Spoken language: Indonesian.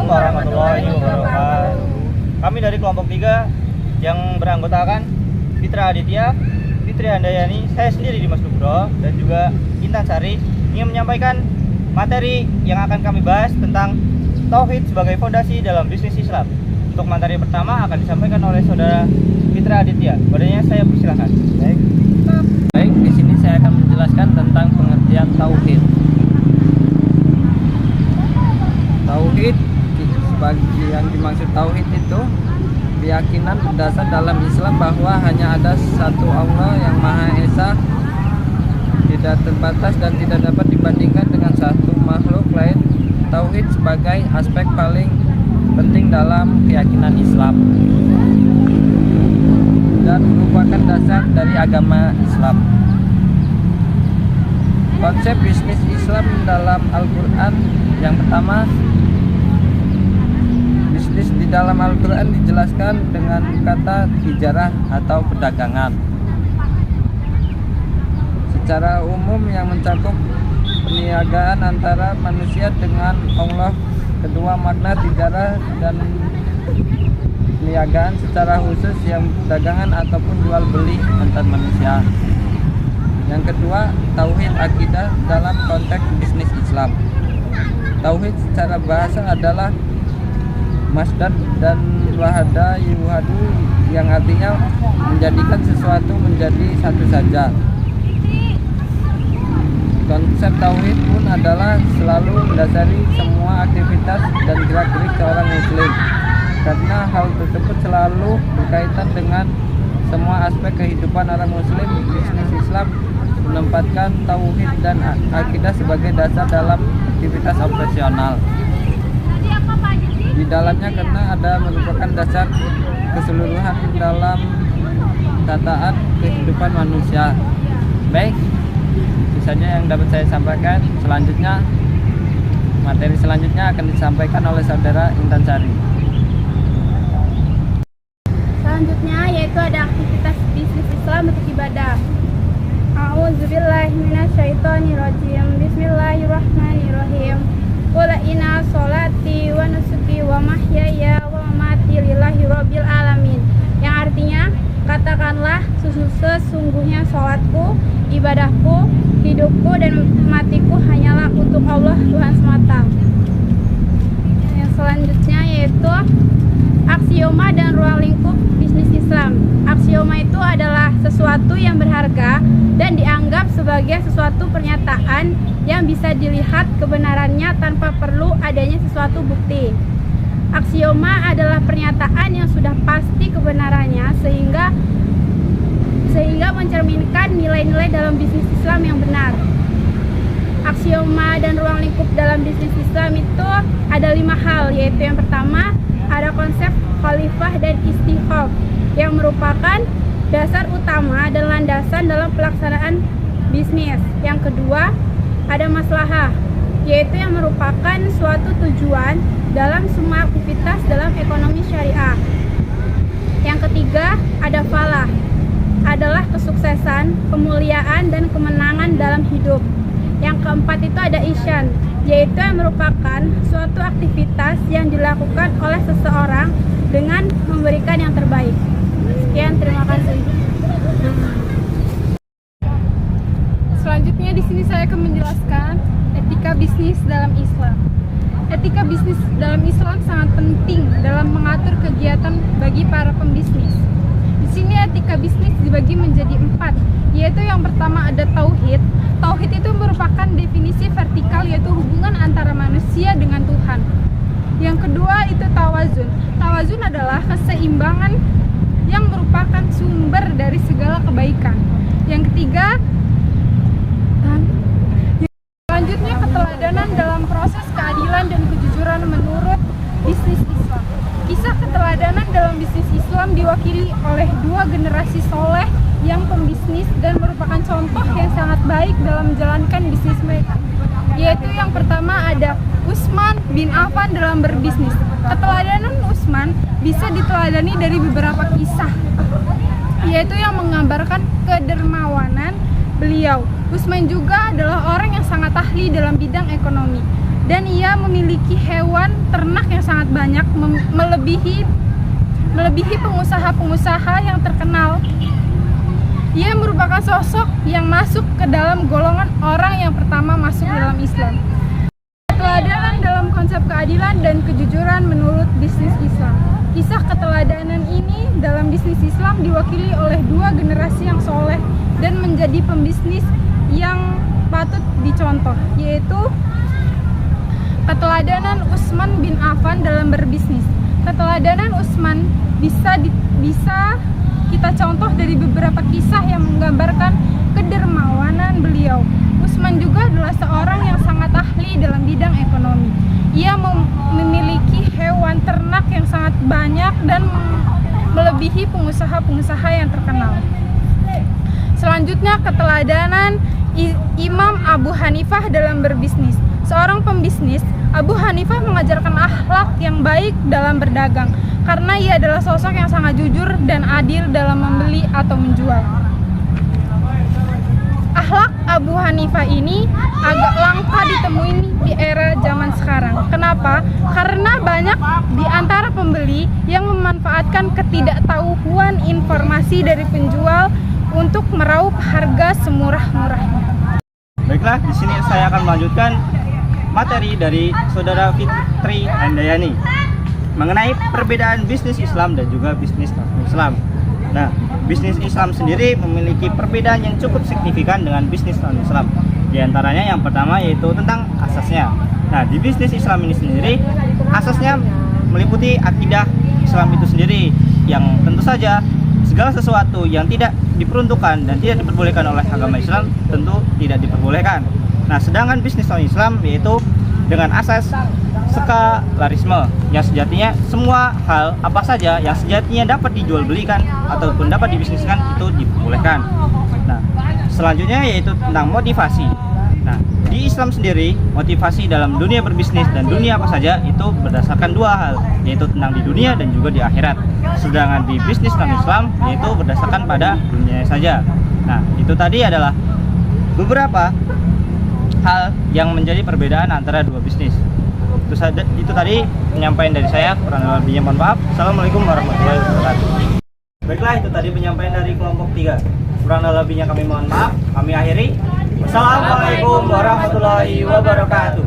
warahmatullahi wabarakatuh. Kami dari kelompok 3 yang beranggotakan Fitra Aditya, Fitri Handayani, saya sendiri Dimas Nugroho, dan juga Intan Sari ingin menyampaikan materi yang akan kami bahas tentang Tauhid sebagai fondasi dalam bisnis Islam. Untuk materi pertama akan disampaikan oleh saudara Fitra Aditya. Padanya saya persilahkan. Baik, di sini saya akan menjelaskan tentang pengertian tauhid. Tauhid sebagai yang dimaksud tauhid itu keyakinan berdasar dalam Islam bahwa hanya ada satu Allah yang Maha Esa, tidak terbatas dan tidak dapat dibandingkan dengan satu makhluk lain. Tauhid sebagai aspek paling penting dalam keyakinan Islam dan merupakan dasar dari agama Islam. Konsep bisnis Islam dalam Al-Quran yang pertama, bisnis di dalam Al-Quran dijelaskan dengan kata tijarah atau perdagangan. Secara umum yang mencakup perniagaan antara manusia dengan Allah. Kedua, makna tijarah dan perniagaan secara khusus yang dagangan ataupun jual beli antar manusia. Yang kedua, tauhid akidah dalam konteks bisnis Islam. Tauhid secara bahasa adalah masdar dan wahada yuhadu yang artinya menjadikan sesuatu menjadi satu saja. Konsep tauhid pun adalah selalu mendasari semua aktivitas dan gerak-gerik seorang muslim, karena hal tersebut selalu berkaitan dengan semua aspek kehidupan orang muslim. Bisnis Islam menempatkan tauhid dan akidah sebagai dasar dalam aktivitas operasional di dalamnya, karena ada merupakan dasar keseluruhan dalam tataan kehidupan manusia. Baik, sisanya yang dapat saya sampaikan. Selanjutnya, materi selanjutnya akan disampaikan oleh saudara Intan Sari. Selanjutnya yaitu ada aktivitas bisnis Islam untuk ibadah. A'udzubillahi minasyaitonirrajim. Bismillahirrahmanirrahim. Qul inna sholati wa nusuki wa mahyaya wa mamati lillahi rabbil alamin. Yang artinya, katakanlah sesungguhnya sholatku, ibadahku, hidupku dan matiku hanyalah untuk Allah Tuhan semata. Yang selanjutnya yaitu aksioma dan ruang lingkup bisnis Islam. Aksioma itu adalah sesuatu yang berharga dan dianggap sebagai sesuatu pernyataan yang bisa dilihat kebenarannya tanpa perlu adanya sesuatu bukti. Aksioma adalah pernyataan yang sudah pasti kebenarannya sehingga mencerminkan nilai-nilai dalam bisnis Islam yang benar. Aksioma dan ruang lingkup dalam bisnis Islam itu ada 5 hal, yaitu yang pertama ada konsep khalifah dan istihqaq yang merupakan dasar utama dan landasan dalam pelaksanaan bisnis. Yang kedua ada maslahah, yaitu yang merupakan suatu tujuan dalam semua aktivitas dalam ekonomi syariah. Yang ketiga ada falah, adalah kesuksesan, kemuliaan, dan kemenangan dalam hidup. Yang keempat itu ada isyan, yaitu yang merupakan suatu aktivitas yang dilakukan oleh seseorang dengan memberikan yang terbaik. Sekian, terima kasih. Selanjutnya di sini saya akan menjelaskan etika bisnis dalam Islam. Etika bisnis dalam Islam sangat penting dalam mengatur kegiatan bagi para pembisnis. Di sini etika bisnis dibagi menjadi 4, yaitu yang pertama ada tauhid. Tauhid itu merupakan definisi vertikal, yaitu hubungan antara manusia dengan Tuhan. Yang kedua itu tawazun. Tawazun adalah keseimbangan yang merupakan sumber dari segala kebaikan. Yang ketiga, selanjutnya keteladanan dalam proses keadilan dan kejujuran menurut bisnis Islam. Kisah keteladanan dalam bisnis Islam diwakili oleh 2 generasi soleh yang pembisnis dan merupakan contoh yang sangat baik dalam menjalankan bisnis mereka. Yaitu yang pertama ada Utsman bin Affan dalam berbisnis. Keteladanan Utsman bisa diteladani dari beberapa kisah, yaitu yang menggambarkan kedermawanan beliau. Utsman juga adalah orang yang sangat ahli dalam bidang ekonomi. dan ia memiliki hewan ternak yang sangat banyak, melebihi pengusaha-pengusaha yang terkenal. Ia merupakan sosok yang masuk ke dalam golongan orang yang pertama masuk dalam Islam. Keteladanan dalam konsep keadilan dan kejujuran menurut bisnis Islam. Kisah keteladanan ini dalam bisnis Islam diwakili oleh dua generasi yang soleh dan menjadi pembisnis yang patut dicontoh, yaitu keteladanan Utsman bin Affan dalam berbisnis. Keteladanan Utsman bisa kita contoh dari beberapa kisah yang menggambarkan kedermawanan beliau. Utsman juga adalah seorang yang sangat ahli dalam bidang ekonomi. Ia memiliki hewan ternak yang sangat banyak dan melebihi pengusaha-pengusaha yang terkenal. Selanjutnya, keteladanan Imam Abu Hanifah dalam berbisnis. Seorang pembisnis, Abu Hanifah mengajarkan akhlak yang baik dalam berdagang karena ia adalah sosok yang sangat jujur dan adil dalam membeli atau menjual. Akhlak Abu Hanifah ini agak langka ditemui di era zaman sekarang. Kenapa? Karena banyak di antara pembeli yang memanfaatkan ketidaktahuan informasi dari penjual untuk meraup harga semurah-murahnya. Baiklah, di sini saya akan melanjutkan materi dari Saudara Fitri Handayani mengenai perbedaan bisnis Islam dan juga bisnis non-Islam. Nah, bisnis Islam sendiri memiliki perbedaan yang cukup signifikan dengan bisnis non-Islam. Di antaranya yang pertama yaitu tentang asasnya. Nah, di bisnis Islam ini sendiri asasnya meliputi akidah Islam itu sendiri, yang tentu saja segala sesuatu yang tidak diperuntukkan dan tidak diperbolehkan oleh agama Islam tentu tidak diperbolehkan. Nah, sedangkan bisnis non-Islam yaitu dengan asas sekularisme, yang sejatinya semua hal apa saja yang sejatinya dapat dijual belikan ataupun dapat dibisniskan itu diperbolehkan. Nah, selanjutnya yaitu tentang motivasi. Nah, di Islam sendiri motivasi dalam dunia berbisnis dan dunia apa saja itu berdasarkan dua hal, yaitu tentang di dunia dan juga di akhirat. Sedangkan di bisnis non-Islam yaitu berdasarkan pada dunia saja. Nah, itu tadi adalah beberapa hal yang menjadi perbedaan antara dua bisnis. Itu tadi penyampaian dari saya, kurang lebihnya mohon maaf. Assalamualaikum warahmatullahi wabarakatuh. Baiklah, itu tadi penyampaian dari kelompok 3. Kurang lebihnya kami mohon maaf. Kami akhiri. Wassalamualaikum warahmatullahi wabarakatuh.